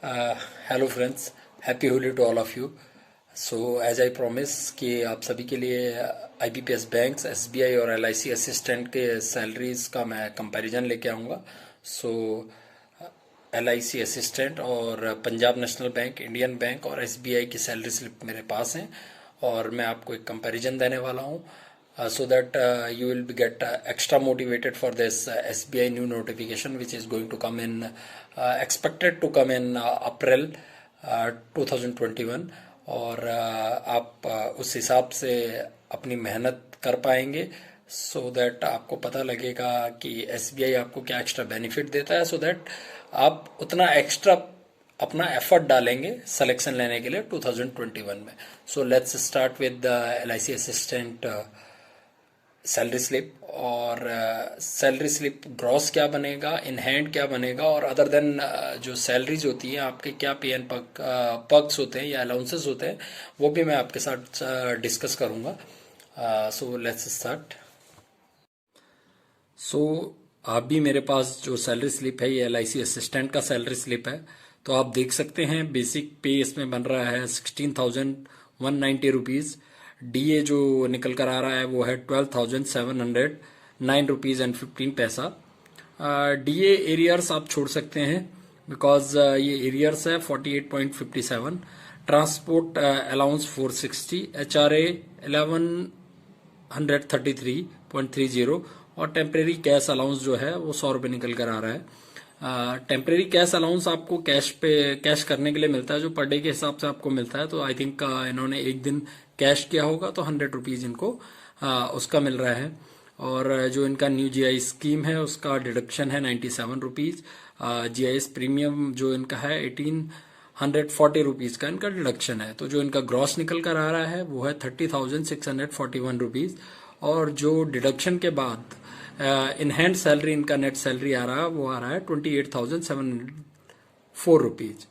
Hello friends, happy Holi to all of you. So as I promise कि आप सभी के लिए आईबीपीएस बैंक्स, एसबीआई और एलआईसी असिस्टेंट के सैलरीज का मैं कंपैरिजन लेके आऊँगा। सो एलआईसी असिस्टेंट और Punjab national bank, Indian bank और एसबीआई की सैलरी स्लिप मेरे पास हैं और मैं आपको एक कंपैरिजन देने वाला हूँ so that you will be get extra motivated for this SBI new notification which is going to come in expected to come in April 2021 और आप उस हिसाब से अपनी मेहनत कर पाएंगे so that आपको पता लगेगा कि SBI आपको क्या एक्स्ट्रा बेनिफिट देता है so that आप उतना एक्स्ट्रा अपना एफर्ट डालेंगे सिलेक्शन लेने के लिए 2021 में। So let's start with LIC assistant salary slip और सैलरी स्लिप ग्रॉस क्या बनेगा, इन हैंड क्या बनेगा और अदर देन जो सैलरीज होती हैं आपके क्या पे एंड पर्क्स होते हैं या अलाउंसेस होते हैं वो भी मैं आपके साथ डिस्कस करूंगा। So let's start. सो आप भी मेरे पास जो सैलरी स्लिप है ये एलआईसी असिस्टेंट का सैलरी स्लिप है। तो आप देख सकते हैं बेसिक पे इसमें बन रहा है 16,190 रुपीज़। डीए जो निकल कर आ रहा है वो है 12,709 रुपीज़ एंड 15 पैसा। डीए एरियर्स आप छोड़ सकते हैं बिकॉज ये एरियर्स है 48.57। ट्रांसपोर्ट अलाउंस 460, एचआरए 1133.30 और टेम्परेरी कैश अलाउंस जो है वो 100 रुपये निकल कर आ रहा है। टेम्परेरी कैश अलाउंस आपको कैश करने के लिए मिलता है जो पर डे के हिसाब से आपको मिलता है। तो आई थिंक इन्होंने एक दिन कैश किया होगा तो 100 रुपीज़ इनको उसका मिल रहा है। और जो इनका न्यू जीआई स्कीम है उसका डिडक्शन है 97 रुपीज़। जीआईएस प्रीमियम जो इनका है 1840 रुपीज़ का इनका डिडक्शन है। तो जो इनका ग्रॉस निकल कर आ रहा है वो है 30,641 रुपीज़ और जो डिडक्शन के बाद इन हैंड सैलरी इनका नेट सैलरी आ रहा है वो आ रहा है 28,704 रुपीज़।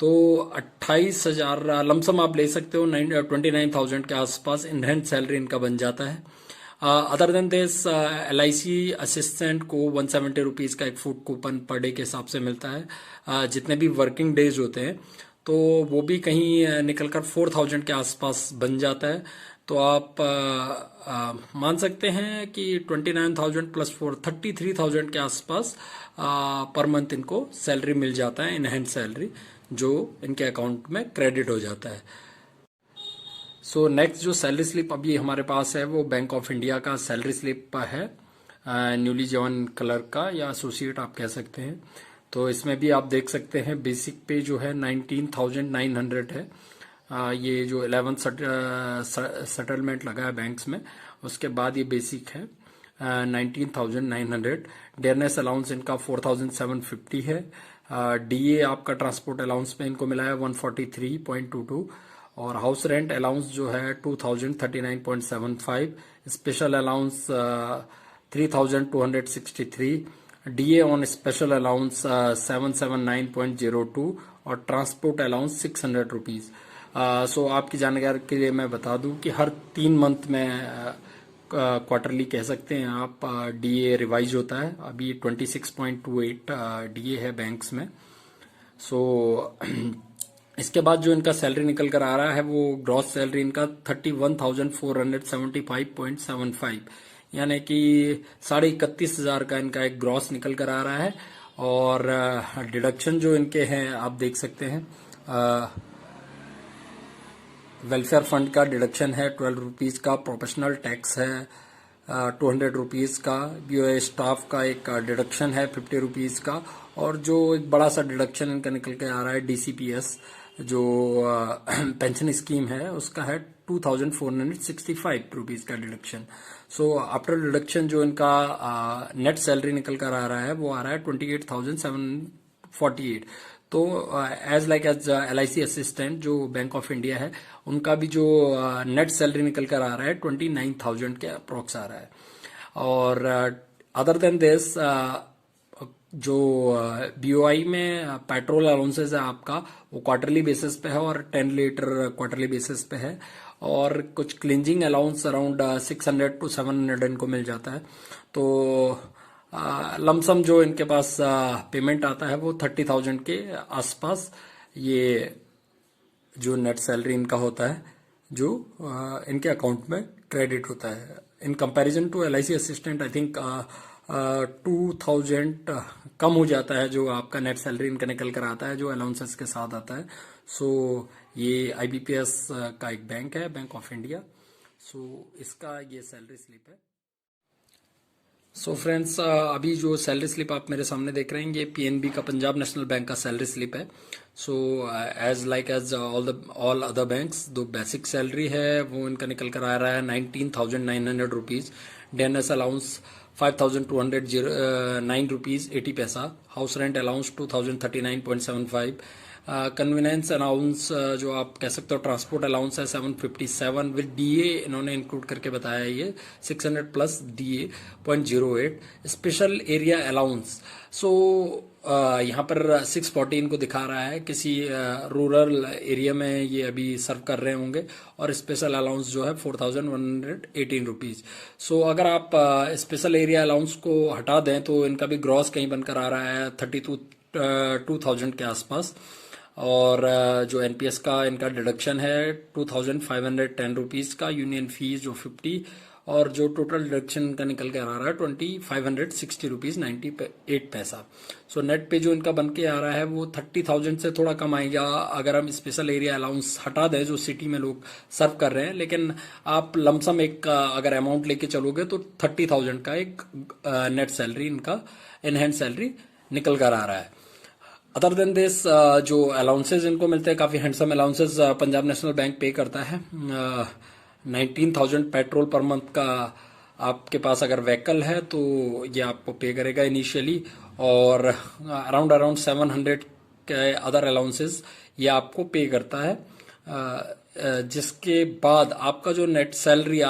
तो 28,000 लमसम आप ले सकते हो 29,000 के आसपास इन हैंड सैलरी इनका बन जाता है। Other than this LIC assistant को 170 रुपीज़ का एक फूड कूपन पर डे के हिसाब से मिलता है। जितने भी वर्किंग डेज होते हैं तो वो भी कहीं निकल कर 4,000 के आसपास बन जाता है। तो आप मान सकते हैं कि 29,000 प्लस 4 33,000 के आसपास पर मंथ इनको सैलरी मिल जाता है इन हैंड सैलरी जो इनके अकाउंट में क्रेडिट हो जाता है। सो नेक्स्ट जो सैलरी स्लिप अभी हमारे पास है वो बैंक ऑफ इंडिया का सैलरी स्लिप है, न्यूली जॉन कलर का या एसोसिएट आप कह सकते हैं। तो इसमें भी आप देख सकते हैं बेसिक पे जो है 19,900 है। ये जो 11 सेटलमेंट लगा है बैंक्स में उसके बाद ये बेसिक है 19,900। डेयरनेस अलाउंस इनका 4,750 है। डीए आपका ट्रांसपोर्ट अलाउंस में इनको मिला है 143.22 और हाउस रेंट अलाउंस जो है 2,039.75। Special allowance 3,263। DA on special allowance 779.02 और ट्रांसपोर्ट अलाउंस 600 रुपीज़। सो आपकी जानकारी के लिए मैं बता दूं कि हर 3 मंथ में क्वार्टरली कह सकते हैं आप डीए रिवाइज होता है। अभी 26.28 डीए है बैंक्स में। सो इसके बाद जो इनका सैलरी निकल कर आ रहा है वो ग्रॉस सैलरी इनका 31,475.75 यानी कि 31,500 का इनका एक ग्रॉस निकल कर आ रहा है। और डिडक्शन जो इनके हैं आप देख सकते हैं। वेलफेयर फंड का डिडक्शन है 12 रुपीज़ का, प्रोफेशनल टैक्स है 200 रुपीज़ का, बीओए स्टाफ का एक डिडक्शन है 50 रुपीज़ का और जो एक बड़ा सा डिडक्शन इनका निकल के आ रहा है डीसीपीएस जो पेंशन स्कीम है उसका है 2,465 रुपीज़ का डिडक्शन। सो आफ्टर डिडक्शन जो इनका नेट सैलरी निकल कर आ रहा है वो आ रहा है 28,748। तो एज एलआईसी असिस्टेंट जो बैंक ऑफ इंडिया है उनका भी जो नेट सैलरी निकल कर आ रहा है 29,000 के अप्रोक्स आ रहा है। और अदर देन दिस जो बीओआई में पेट्रोल अलाउंसेस है आपका वो क्वार्टरली बेसिस पे है और 10 लीटर क्वार्टरली बेसिस पे है और कुछ क्लिंजिंग अलाउंस अराउंड 600 to 700 इनको मिल जाता है। तो लमसम जो इनके पास पेमेंट आता है वो 30,000 के आसपास ये जो नेट सैलरी इनका होता है जो इनके अकाउंट में क्रेडिट होता है। In comparison to LIC assistant I think 2,000 कम हो जाता है जो आपका नेट सैलरी इनका निकल कर आता है जो अलाउंसेस के साथ आता है। सो ये IBPS का एक बैंक है, बैंक ऑफ इंडिया। सो इसका ये सैलरी स्लिप है। सो फ्रेंड्स, अभी जो सैलरी स्लिप आप मेरे सामने देख रहे हैं ये PNB का, पंजाब नेशनल बैंक का सैलरी स्लिप है। So as all other banks जो बेसिक सैलरी है वो इनका निकल कर आ रहा है 19,900 रुपीज़। DNS अलाउंस 5,209 रुपीज़ 80 पैसा। House rent allowance 2,039.75। Convenience allowance जो आप कह सकते हो ट्रांसपोर्ट अलाउंस है 757 विद DA इन्होंने इंक्लूड करके बताया है ये 600 plus DA 0.08। Special area allowance so यहाँ पर 640 इनको दिखा रहा है, किसी रूरल एरिया में ये अभी सर्व कर रहे होंगे। और स्पेशल अलाउंस जो है 4,118 रुपीज़। सो अगर आप स्पेशल एरिया अलाउंस को हटा दें तो इनका भी ग्रॉस कहीं बनकर आ रहा है 32,000 के आसपास। और जो NPS का इनका डिडक्शन है 2,510 रुपीज़ का, यूनियन फीस जो 50, और जो टोटल डिडक्शन का निकल के आ रहा है 2,560 रुपीज़ 98 पैसा। सो नेट पे जो इनका बन के आ रहा है वो 30,000 से थोड़ा कम आएगा अगर हम स्पेशल एरिया अलाउंस हटा दें जो सिटी में लोग सर्व कर रहे हैं। लेकिन आप लमसम एक अगर अमाउंट लेके चलोगे तो 30,000 का एक नेट सैलरी इनका इनहैंड सैलरी निकल कर आ रहा है। अदर देन दिस जो अलाउंसेज इनको मिलते हैं काफ़ी handsome allowances Punjab national bank पे करता है। 19,000 पेट्रोल पर मंथ का आपके पास अगर व्हीकल है तो ये आपको पे करेगा इनिशियली। और अराउंड 700 के अदर अलाउंसेज ये आपको पे करता है, जिसके बाद आपका जो नेट सैलरी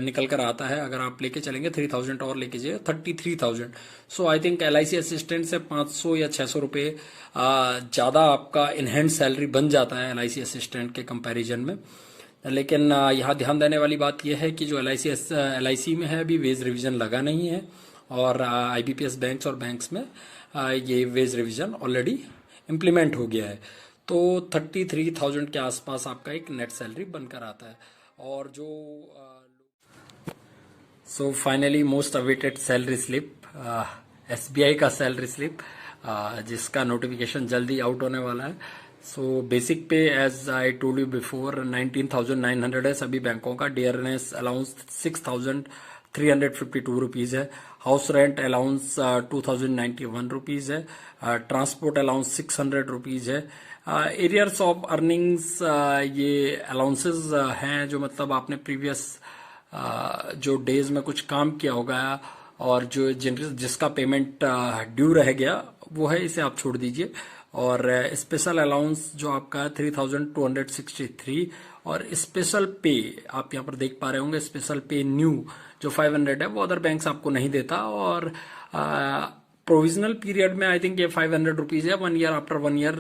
निकल कर आता है अगर आप लेके चलेंगे 3,000 और लेके जाइए 33,000। सो आई थिंक LIC असिस्टेंट से 500 या 600 रुपये ज़्यादा आपका इनहैंड सैलरी बन जाता है LIC असिस्टेंट के कंपैरिजन में। लेकिन यहाँ ध्यान देने वाली बात यह है कि जो LIC में है अभी वेज रिवीजन लगा नहीं है, और IBPS बैंक्स और बैंक्स में ये वेज रिवीजन ऑलरेडी इम्प्लीमेंट हो गया है। तो 33,000 के आसपास आपका एक नेट सैलरी बनकर आता है। और जो so finally most awaited salary slip SBI का सैलरी स्लिप जिसका नोटिफिकेशन जल्दी आउट होने वाला है। So basic pay as I told you before 19,900 है सभी बैंकों का। DNS अलाउंस 6,352 रुपीज़ है। हाउस रेंट अलाउंस 2,091 रुपीज़ है। ट्रांसपोर्ट अलाउंस 600 रुपीज़ है। एरियर्स ऑफ अर्निंग्स ये अलाउंसेस हैं जो मतलब आपने प्रीवियस जो डेज में कुछ काम किया होगा और जो जिसका पेमेंट ड्यू रह गया वो है, इसे आप छोड़ दीजिए। और स्पेशल अलाउंस जो आपका 3,263 और स्पेशल पे आप यहाँ पर देख पा रहे होंगे स्पेशल पे न्यू जो 500 है वो अदर बैंक्स आपको नहीं देता। और प्रोविजनल पीरियड में आई थिंक ये 500 रुपीज़ है। 1 year after 1 year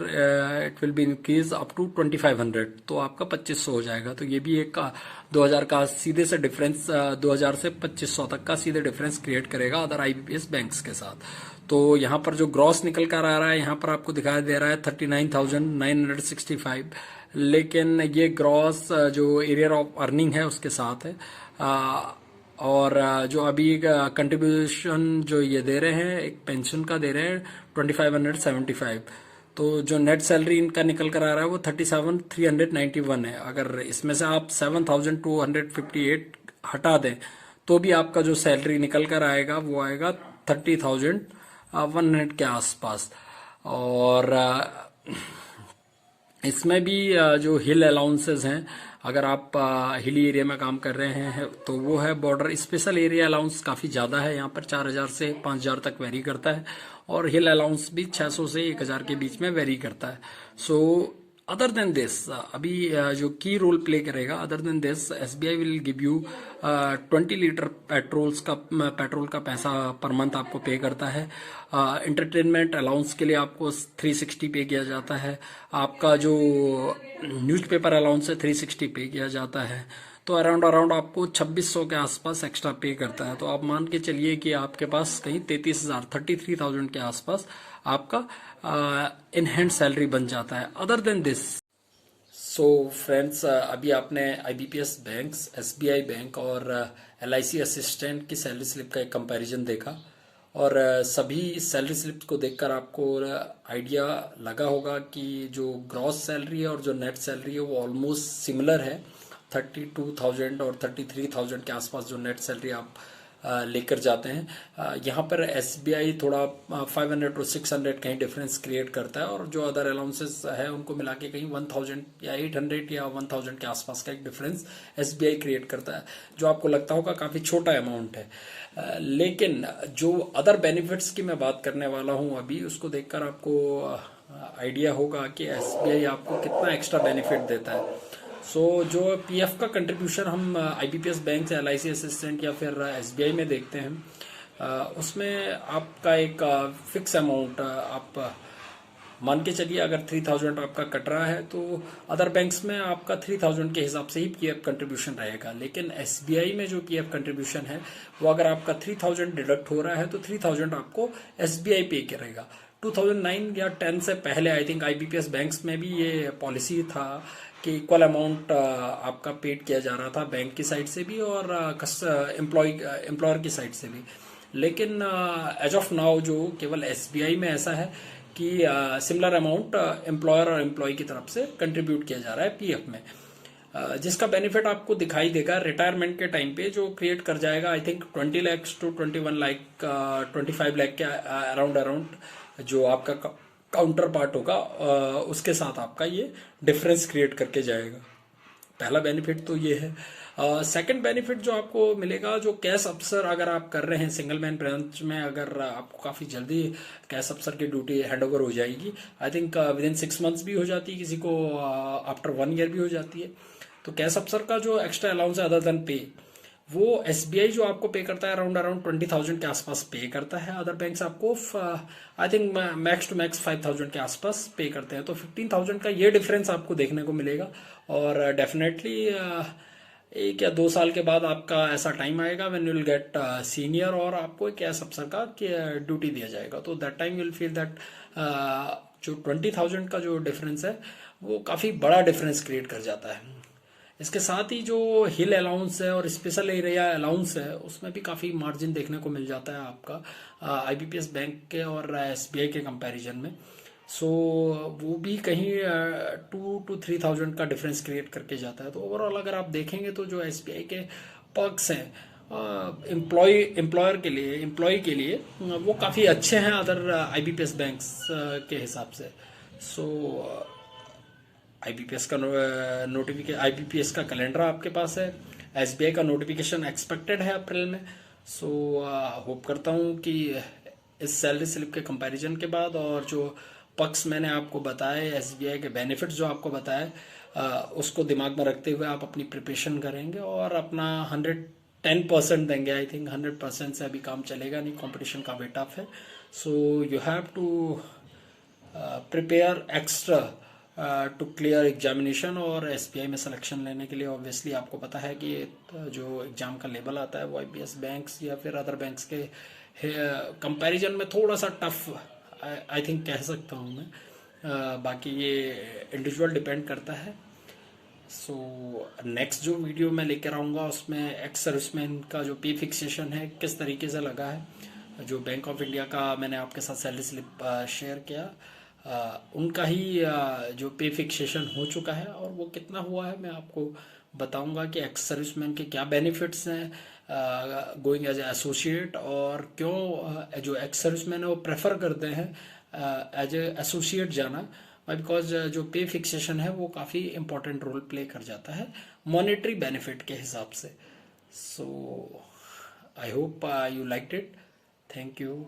it will be increase up to 2,500, तो आपका 2,500 हो जाएगा। तो ये भी एक 2,000 का सीधे से डिफरेंस 2,000 से 2,500 तक का सीधे डिफरेंस क्रिएट करेगा अदर IBPS बैंक्स के साथ। तो यहाँ पर जो ग्रॉस निकल कर आ रहा है यहाँ पर आपको दिखाई दे रहा है 39,965, लेकिन ये ग्रॉस जो एरियर ऑफ अर्निंग है उसके साथ है। और जो अभी कंट्रीब्यूशन जो ये दे रहे हैं एक पेंशन का दे रहे हैं 2,575, तो जो नेट सैलरी इनका निकल कर आ रहा है वो 37,391 है। अगर इसमें से आप 7,258 हटा दें तो भी आपका जो सैलरी निकल कर आएगा वो आएगा 30,100 के आसपास। और इसमें भी जो हिल अलाउंसेस हैं, अगर आप हिली एरिया में काम कर रहे हैं तो वो है बॉर्डर स्पेशल एरिया अलाउंस काफ़ी ज़्यादा है, यहाँ पर 4,000 से 5,000 तक वेरी करता है। और हिल अलाउंस भी 600 से 1,000 के बीच में वेरी करता है। सो अदर देन दिस अभी जो की रोल प्ले करेगा, other than this SBI will give you 20 litre petrol का पैसा पर मंथ आपको पे करता है। एंटरटेनमेंट अलाउंस के लिए आपको 360 पे किया जाता है। आपका जो न्यूज़पेपर अलाउंस है 360 पे किया जाता है। तो अराउंड आपको 2600 के आसपास एक्स्ट्रा पे करता है। तो आप मान के चलिए कि आपके पास कहीं 33,000 33,000 के आसपास आपका इन हैंड सैलरी बन जाता है। Other than this, so friends, अभी आपने आईबीपीएस बैंक्स, एसबीआई बैंक और एलआईसी असिस्टेंट की सैलरी स्लिप का एक कंपैरिजन देखा, और सभी सैलरी स्लिप्स को देखकर आपको आइडिया लगा होगा कि जो ग्रॉस सैलरी है और जो नेट सैलरी है वो ऑलमोस्ट सिमिलर है। 32,000 और 33,000 के आसपास जो नेट सैलरी आप लेकर जाते हैं। यहाँ पर एसबीआई थोड़ा 500 और 600 कहीं डिफरेंस क्रिएट करता है, और जो अदर अलाउंसेस है उनको मिला के कहीं 1000 या 800 या 1000 के आसपास का एक डिफरेंस एसबीआई क्रिएट करता है, जो आपको लगता होगा काफ़ी छोटा अमाउंट है। लेकिन जो अदर बेनिफिट्स की मैं बात करने वाला हूँ अभी, उसको देखकर आपको आइडिया होगा कि एसबीआई आपको कितना एक्स्ट्रा बेनिफिट देता है। सो जो पीएफ का कंट्रीब्यूशन हम आईबीपीएस बैंक से एलआईसी असिस्टेंट या फिर एसबीआई में देखते हैं, उसमें आपका एक फिक्स अमाउंट आप मान के चलिए, अगर 3000 आपका कट रहा है तो अदर बैंक्स में आपका 3000 के हिसाब से ही पीएफ कंट्रीब्यूशन रहेगा। लेकिन एसबीआई में जो पीएफ कंट्रीब्यूशन है वो अगर आपका 3000 डिडक्ट हो रहा है तो 3000 आपको एसबीआई पे करेगा। 2009 या 10 से पहले आई थिंक आईबीपीएस बैंक्स में भी ये पॉलिसी था कि इक्वल अमाउंट आपका पेड किया जा रहा था, बैंक की साइड से भी और एम्प्लॉयर की साइड से भी। लेकिन एज ऑफ नाउ जो केवल एसबीआई में ऐसा है कि सिमिलर अमाउंट एम्प्लॉयर और एम्प्लॉय की तरफ से कंट्रीब्यूट किया जा रहा है पीएफ में, जिसका बेनिफिट आपको दिखाई देगा रिटायरमेंट के टाइम पे, जो क्रिएट कर जाएगा I think 20 lakh to 21 lakh 25 lakh के अराउंड जो आपका काउंटर पार्ट होगा, उसके साथ आपका ये डिफरेंस क्रिएट करके जाएगा। पहला बेनिफिट तो ये है। सेकंड बेनिफिट जो आपको मिलेगा, जो कैश अफसर अगर आप कर रहे हैं सिंगल मैन ब्रांच में, अगर आपको काफ़ी जल्दी कैश अफसर की ड्यूटी हैंड ओवर हो जाएगी, I think with in 6 months भी हो जाती है, किसी को आफ्टर 1 ईयर भी हो जाती है। तो कैश अफसर का जो एक्स्ट्रा अलाउंस है अदर देन पे, वो एसबीआई जो आपको पे करता है अराउंड 20,000 के आसपास पे करता है। अदर बैंक्स आपको I think max to max 5,000 के आसपास पे करते हैं। तो 15,000 का ये डिफरेंस आपको देखने को मिलेगा, और डेफिनेटली 1 या 2 साल के बाद आपका ऐसा टाइम आएगा when you will get senior, और आपको एक कैश अफसर का ड्यूटी दिया जाएगा। तो that time you will feel that जो 20,000 का जो डिफरेंस है वो काफ़ी बड़ा डिफरेंस क्रिएट कर जाता है। इसके साथ ही जो हिल अलाउंस है और स्पेशल एरिया अलाउंस है, उसमें भी काफ़ी मार्जिन देखने को मिल जाता है आपका आईबीपीएस बैंक के और एसबीआई के कंपैरिजन में। सो वो भी कहीं 2 to 3,000 का डिफरेंस क्रिएट करके जाता है। तो ओवरऑल अगर आप देखेंगे तो जो एसबीआई के पर्क्स हैं एम्प्लॉय के लिए वो काफ़ी अच्छे हैं अदर आईबीपीएस बैंक्स के हिसाब से। सो आईबीपीएस का आईबीपीएस का कैलेंडर आपके पास है, एसबीआई का नोटिफिकेशन एक्सपेक्टेड है अप्रैल में। सो होप करता हूँ कि इस सैलरी स्लिप के कंपैरिजन के बाद और जो पक्ष मैंने आपको बताए, एसबीआई के बेनिफिट्स जो आपको बताए, उसको दिमाग में रखते हुए आप अपनी प्रिपरेशन करेंगे और अपना 110% देंगे। आई थिंक 100% से अभी काम चलेगा नहीं, कंपटीशन काफ़ी टफ है। So you have to prepare extra to clear examination. और एसबीआई में सिलेक्शन लेने के लिए ऑब्वियसली आपको पता है कि जो एग्ज़ाम का लेवल आता है वो आईबीपीएस बैंक्स या फिर अदर बैंक्स के कंपैरिजन में थोड़ा सा टफ आई थिंक कह सकता हूँ मैं। बाकी ये इंडिविजुअल डिपेंड करता है। सो नेक्स्ट जो वीडियो मैं लेकर आऊँगा उसमें एक्स सर्विसमैन का जो पे फिक्सेशन है किस तरीके से लगा है, जो बैंक ऑफ इंडिया का मैंने आपके साथ सैलरी स्लिप शेयर किया, उनका ही जो पे फिक्सेशन हो चुका है और वो कितना हुआ है मैं आपको बताऊंगा कि एक्स सर्विसमैन के क्या बेनिफिट्स हैं गोइंग एज एसोसिएट, और क्यों जो एक्स सर्विसमैन है वो प्रेफर करते हैं एज एसोसिएट जाना, बिकॉज जो पे फिक्सेशन है वो काफ़ी इंपॉर्टेंट रोल प्ले कर जाता है मॉनेटरी बेनिफिट के हिसाब से। So I hope you liked it. Thank you.